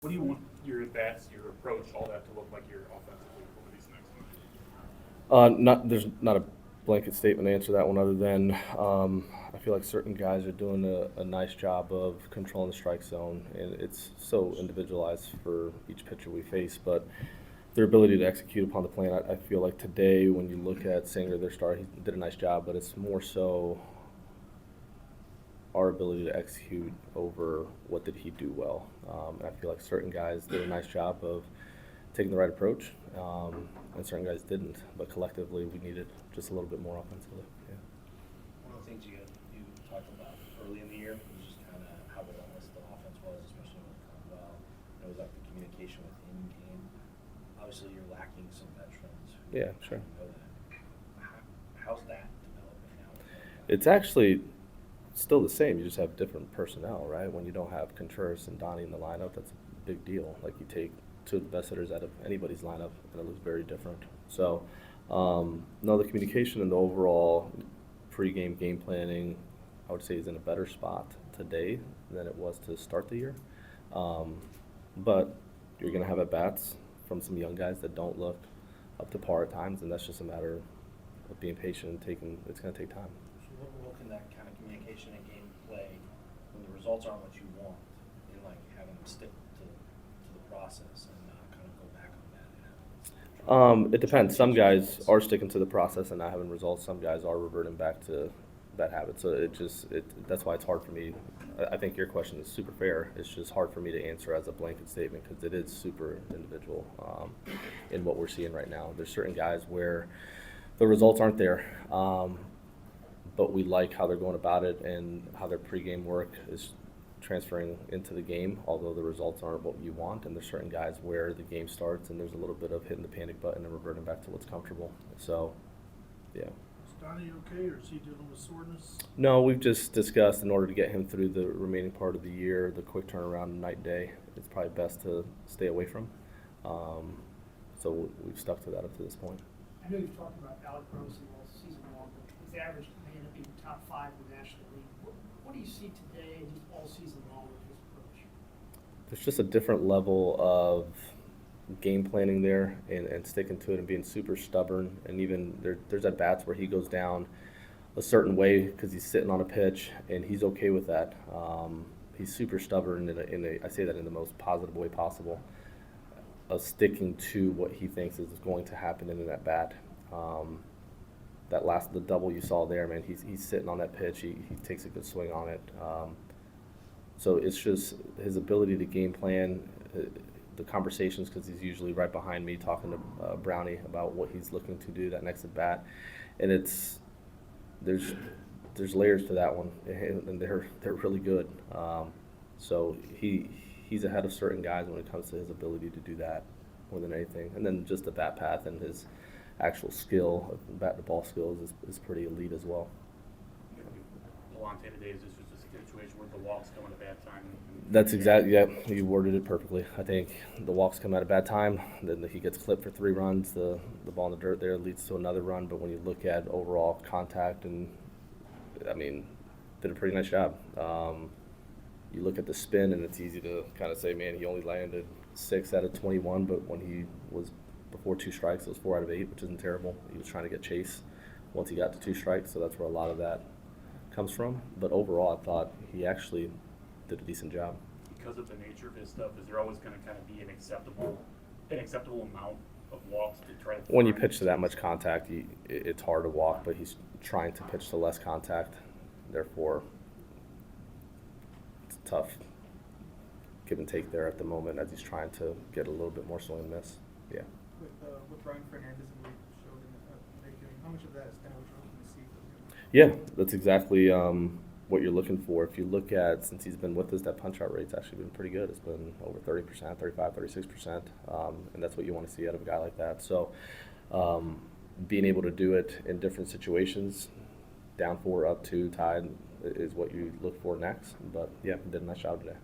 What do you want your at-bats, your approach, all that to look like here offensively over these next months? There's not a blanket statement to answer that one other than I feel like certain guys are doing a nice job of controlling the strike zone, and it's so individualized for each pitcher we face. But their ability to execute upon the plan, I feel like today when you look at Singer, their star, he did a nice job, but it's more so our ability to execute over what did he do well. And I feel like certain guys did a nice job of taking the right approach, and certain guys didn't. But collectively, we needed just a little bit more offensively. Yeah. One of the things you talked about early in the year was just kind of how relentless the offense was, especially when it come well. It was like the communication within the game. Obviously, you're lacking some veterans. Yeah, sure. Know that. How's that developing now? It's actually still the same. You just have different personnel, right? When you don't have Contreras and Donnie in the lineup, that's a big deal. Like you take two of the best hitters out of anybody's lineup, and it looks very different. So, no, the communication and the overall pregame game planning, I would say, is in a better spot today than it was to start the year. But you're going to have at-bats from some young guys that don't look up to par at times, and that's just a matter of being patient and taking. It's going to take time. So what can that kind of communication and gameplay, when the results aren't what you want, and like having them stick to the process and not kind of go back on that? It depends. Some guys are sticking to the process and not having results. Some guys are reverting back to bad habits. So that's why it's hard for me. I think your question is super fair. It's just hard for me to answer as a blanket statement because it is super individual in what we're seeing right now. There's certain guys where the results aren't there, but we like how they're going about it and how their pregame work is transferring into the game, although the results aren't what you want. And there's certain guys where the game starts and there's a little bit of hitting the panic button and reverting back to what's comfortable. So, yeah. Is Donnie okay, or is he dealing with soreness? No, we've just discussed in order to get him through the remaining part of the year, the quick turnaround night and day, it's probably best to stay away from. So we've stuck to that up to this point. I know you've talked about Alec Rosen all season long, but his average may end up being top 5 in the National League. What do you see today and just all season long with his approach? There's just a different level of game planning there and sticking to it and being super stubborn. And even there's at bats where he goes down a certain way because he's sitting on a pitch and he's okay with that. He's super stubborn I say that in the most positive way possible, of sticking to what he thinks is going to happen in an at bat. The double you saw there, man, he's sitting on that pitch. He takes a good swing on it. So it's just his ability to game plan, the conversations, because he's usually right behind me talking to Brownie about what he's looking to do that next at bat, and there's layers to that one, and they're really good. So he's ahead of certain guys when it comes to his ability to do that more than anything, and then just the bat path and his actual skill, bat to ball skills is pretty elite as well. Delonte today is just a situation where the walks come at a bad time. That's exactly, yeah, you worded it perfectly. I think the walks come at a bad time, then he gets clipped for 3 runs, the ball in the dirt there leads to another run, but when you look at overall contact, and I mean, did a pretty nice job. You look at the spin and it's easy to kind of say, man, he only landed 6 out of 21, but when he was before 2 strikes, it was 4 out of 8, which isn't terrible. He was trying to get chase once he got to 2 strikes, so that's where a lot of that comes from. But overall, I thought he actually did a decent job. Because of the nature of his stuff, is there always going to kind of be an acceptable amount of walks to try to? When you pitch to that much contact, it's hard to walk, but he's trying to pitch to less contact. Therefore, it's a tough give and take there at the moment as he's trying to get a little bit more swing and miss. Yeah. With Ryan Fernandez and what he showed in the big game, how much of that is kind of what you're looking to see from him? Yeah, that's exactly what you're looking for. If you look at, since he's been with us, that punch-out rate's actually been pretty good. It's been over 30%, 35, 36%, and that's what you want to see out of a guy like that. So being able to do it in different situations, down 4, up 2, tied, is what you look for next. But, yeah, he did a nice job today.